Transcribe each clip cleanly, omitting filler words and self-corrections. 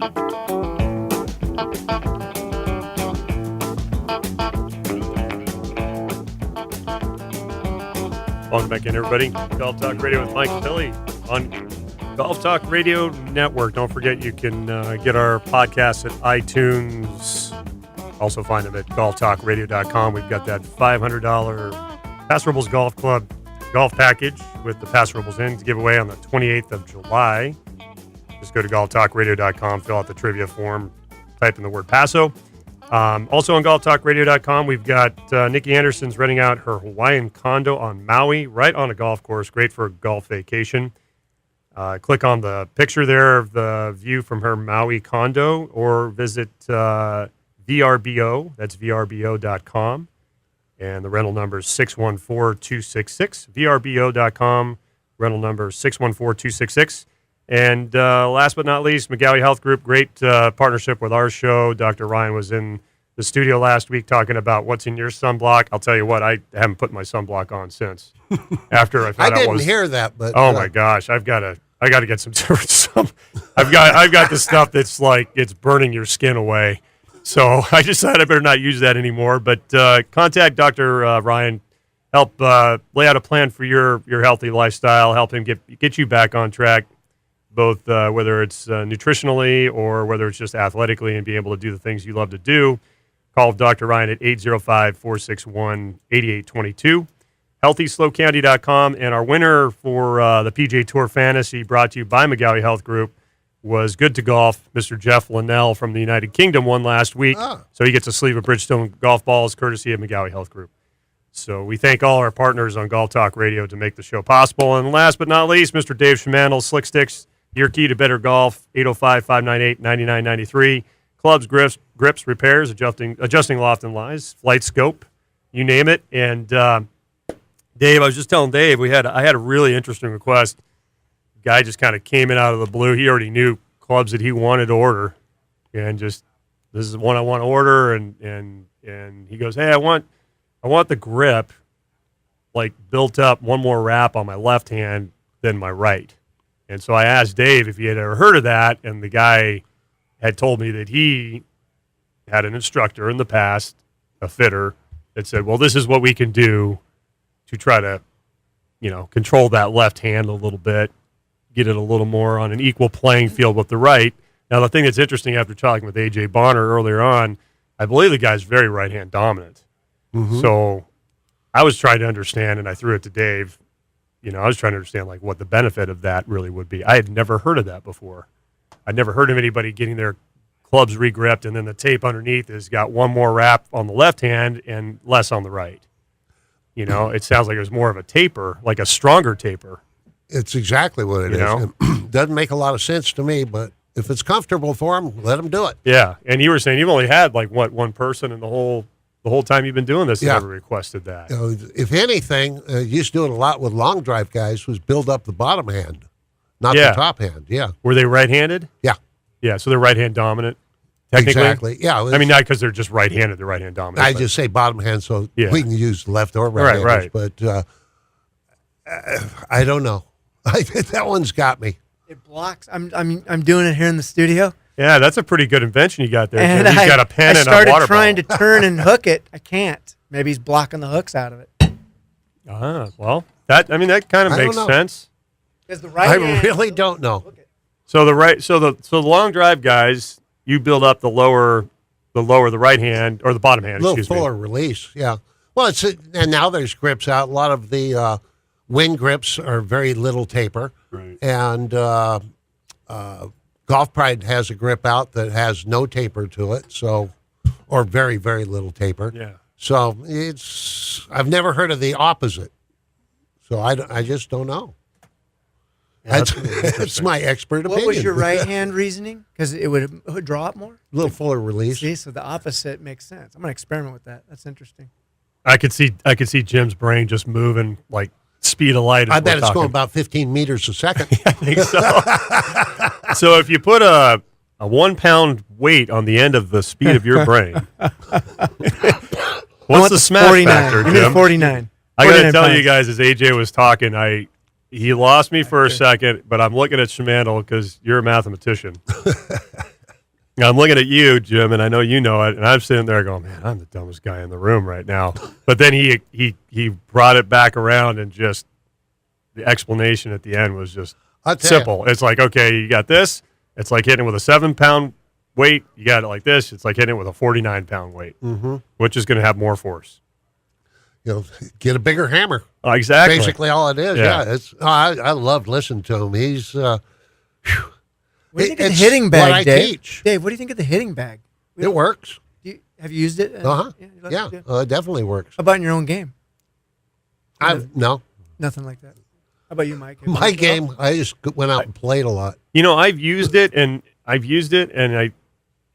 Welcome back in, everybody. Golf Talk Radio with Mike and Billy on Golf Talk Radio Network. Don't forget you can get our podcasts at iTunes. Also find them at golftalkradio.com. We've got that $500 Pass Robles Golf Club golf package with the Pass Robles in to give away on the 28th of July. Just go to golftalkradio.com, fill out the trivia form, type in the word Paso. Also on golftalkradio.com, we've got Nikki Anderson's renting out her Hawaiian condo on Maui, right on a golf course. Great for a golf vacation. Click on the picture there of the view from her Maui condo, or visit VRBO. That's VRBO.com. And the rental number is 614-266. VRBO.com. Rental number is 614-266. And last but not least, McGowie Health Group, great partnership with our show. Dr. Ryan was in the studio last week talking about what's in your sunblock. I'll tell you what, I haven't put my sunblock on since. After I found out I didn't hear that, but my gosh, I got to get some. I've got the stuff that's like it's burning your skin away. So I decided I better not use that anymore. But contact Dr. Ryan. Help lay out a plan for your healthy lifestyle. Help him get you back on track, both whether it's nutritionally or whether it's just athletically, and be able to do the things you love to do. Call Dr. Ryan at 805-461-8822. HealthySlowCounty.com. And our winner for the PGA Tour Fantasy, brought to you by McGowie Health Group, was Good to Golf. Mr. Jeff Linnell from the United Kingdom won last week. So he gets a sleeve of Bridgestone golf balls courtesy of McGowie Health Group. So we thank all our partners on Golf Talk Radio to make the show possible. And last but not least, Mr. Dave Schmandl, Slick Sticks, your key to better golf, 805-598-9993. Clubs, grips, repairs, adjusting loft and lies, flight scope, you name it. And Dave, I was just telling Dave, I had a really interesting request. Guy just kind of came in out of the blue. He already knew clubs that he wanted to order, and just, this is one I want to order. And he goes, hey, I want the grip like built up one more wrap on my left hand than my right. And so I asked Dave if he had ever heard of that, and the guy had told me that he had an instructor in the past, a fitter, that said, well, this is what we can do to try to, control that left hand a little bit, get it a little more on an equal playing field with the right. Now, the thing that's interesting, after talking with A.J. Bonner earlier on, I believe the guy's very right-hand dominant. Mm-hmm. So I was trying to understand, and I threw it to Dave, I was trying to understand like what the benefit of that really would be. I had never heard of that before. I'd never heard of anybody getting their clubs regripped, and then the tape underneath has got one more wrap on the left hand and less on the right. It sounds like it was more of a taper, like a stronger taper. It's exactly what it is. It doesn't make a lot of sense to me, but if it's comfortable for them, let them do it. Yeah, and you were saying you've only had like one person in the whole time you've been doing this that ever requested that. If anything, used to do it a lot with long drive guys, was build up the bottom hand, not the top hand. Yeah. Were they right-handed? Yeah. Yeah, so they're right-hand dominant, technically? Exactly, yeah. I mean, not because they're just right-handed, they're right-hand dominant. I just say bottom hand so we can use left or right. Right. But I don't know. That one's got me. It blocks. I'm doing it here in the studio. Yeah, that's a pretty good invention you got there. And he's got a pen and a water bottle. I started trying to turn and hook it. I can't. Maybe he's blocking the hooks out of it. Well, that kind of makes sense. Because the right I really don't know. So the long drive guys, you build up the lower the right hand or the bottom hand. A little fuller release, yeah. Well, and now there's grips out. A lot of the wind grips are very little taper, right. And Golf Pride has a grip out that has no taper to it, or very, very little taper. Yeah. So I've never heard of the opposite. So I just don't know. Yeah, that's my expert opinion. What was your right hand reasoning? Because it would draw up more? A little fuller release. See, so the opposite makes sense. I'm going to experiment with that. That's interesting. I could see Jim's brain just moving like speed of light. I bet it's going about 15 meters a second. I think so. So if you put a 1 pound weight on the end of the speed of your brain, what's the smash 49. factor, Give me Jim? 49. I got to tell you guys, as AJ was talking, he lost me for a second, but I'm looking at Schmandl because you're a mathematician. Now, I'm looking at you, Jim, and I know you know it, and I'm sitting there going, man, I'm the dumbest guy in the room right now. But then he brought it back around, and just the explanation at the end was just I'll tell simple. It's like, okay, you got this. It's like hitting it with a 7-pound weight. You got it like this. It's like hitting it with a 49-pound weight, which is going to have more force. Get a bigger hammer. Exactly. Basically, all it is. Yeah. Yeah, I love listening to him. He's. What do you think of the it's hitting what bag, I Dave? teach. Dave, what do you think of the hitting bag? It works. Have you used it? Yeah, it definitely works. How about in your own game? No, Nothing like that. How about you, Mike? my game. I just went out and played a lot. I've used it, and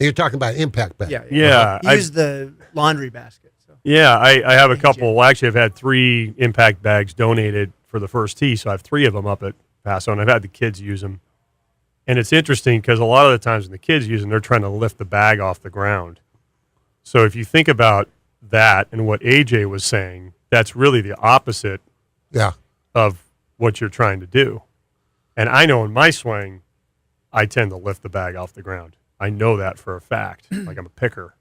You're talking about impact bag. Yeah. Yeah, You use the laundry basket. So. yeah, I have a couple. Well, actually, I've had 3 impact bags donated for the first tee, so I have 3 of them up at Paso, and I've had the kids use them. And it's interesting because a lot of the times when the kids use them, they're trying to lift the bag off the ground. So if you think about that and what AJ was saying, that's really the opposite Yeah. of what you're trying to do. And I know in my swing, I tend to lift the bag off the ground. I know that for a fact. Like I'm a picker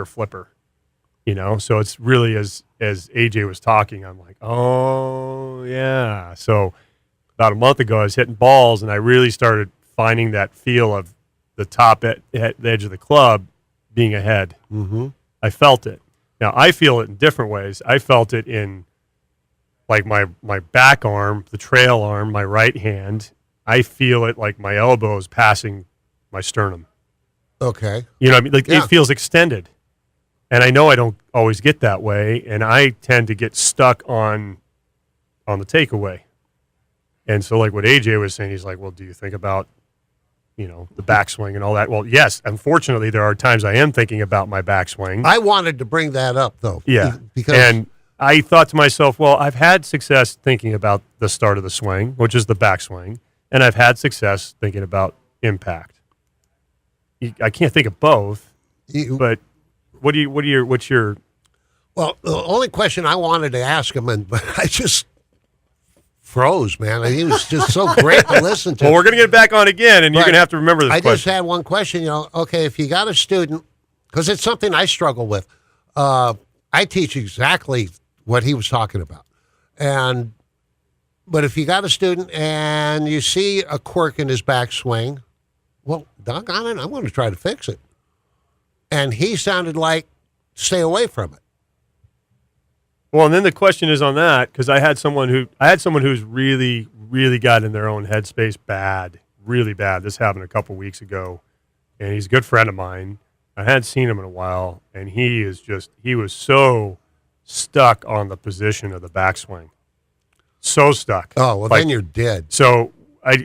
flipper, So it's really as AJ was talking, I'm like, oh yeah. So about a month ago, I was hitting balls, and I really started finding that feel of the top edge of the club being ahead. Mm-hmm. I felt it. Now I feel it in different ways. I felt it in like my back arm, the trail arm, my right hand. I feel it like my elbow is passing my sternum. Okay. You know what I mean? Like Yeah. it feels extended. And I know I don't always get that way, and I tend to get stuck on the takeaway. And so like what AJ was saying, he's like, well, do you think about, the backswing and all that? Well, yes, unfortunately, there are times I am thinking about my backswing. I wanted to bring that up though. Yeah. Because And I thought to myself, well, I've had success thinking about the start of the swing, which is the backswing, and I've had success thinking about impact. I can't think of both, but what's your well, the only question I wanted to ask him, but I just froze, man. He was just so great to listen to. Well, we're going to get back on again, and you're Right. going to have to remember this I just question. had one question. Okay, if you got a student, because it's something I struggle with. I teach exactly what he was talking about, but if you got a student and you see a quirk in his backswing, well, doggone it, I'm going to try to fix it. And he sounded like stay away from it. Well, and then the question is on that, because I had someone who's really, really got in their own headspace bad, really bad. This happened a couple weeks ago, and he's a good friend of mine. I hadn't seen him in a while, and he was so stuck on the position of the backswing. So stuck. Oh, well, Like, then you're dead. So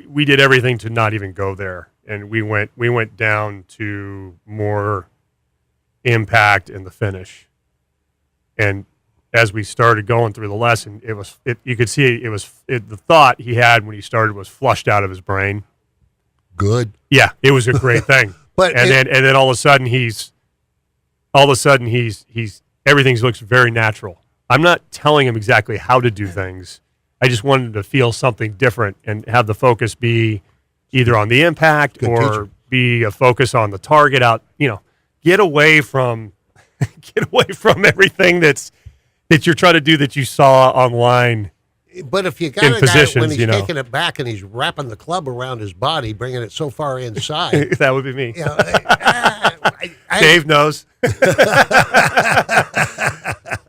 we did everything to not even go there, and we went down to more impact in the finish. And as we started going through the lesson, you could see the thought he had when he started was flushed out of his brain. Good. Yeah, it was a great thing. But then all of a sudden he's everything looks very natural. I'm not telling him exactly how to do things. I just wanted him to feel something different and have the focus be either on the impact Good or teacher. be a focus on the target out. Get away from everything that you're trying to do that you saw online. But if you got in a guy positions, when he's you know. taking it back and he's wrapping the club around his body, bringing it so far inside, That would be me. I Dave knows.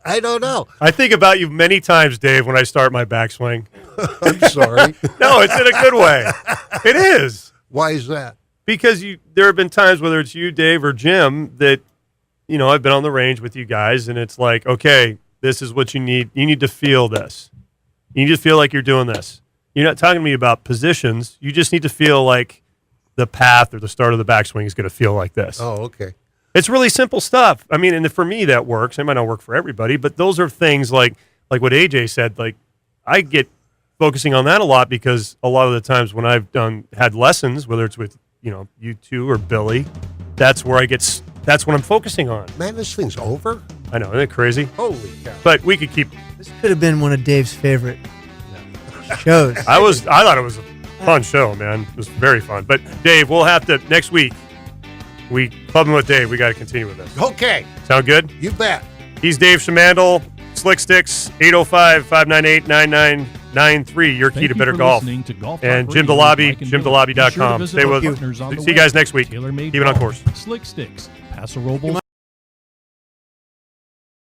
I don't know. I think about you many times, Dave, when I start my backswing. I'm sorry. No, it's in a good way. It is. Why is that? Because there have been times, whether it's you, Dave, or Jim, that, I've been on the range with you guys, and it's like, okay, this is what you need. You need to feel this. You need to feel like you're doing this. You're not talking to me about positions. You just need to feel like the path or the start of the backswing is going to feel like this. Oh, okay. It's really simple stuff. I mean, and for me, that works. It might not work for everybody, but those are things like what AJ said. Like, I get focusing on that a lot because a lot of the times when I've had lessons, whether it's with you two or Billy, that's where that's what I'm focusing on. Man, this thing's over. I know, isn't it crazy? Holy cow. But we could keep. This could have been one of Dave's favorite shows. I thought it was a fun show, man. It was very fun. But Dave, we'll have to next week. we clubbing with Dave. We got to continue with this. Okay, Sound good? you bet. He's Dave Shamandel, Slick Sticks, 805-598-9993. Your key to better golf. To golf And Talk Jim Radio DeLobby, with Mike and Bill. jimdelabi.com. Be sure to visit Stay our with partners on the See you guys web. next week. TaylorMade Keep it on golf, course. Slick Sticks, Paso Robles.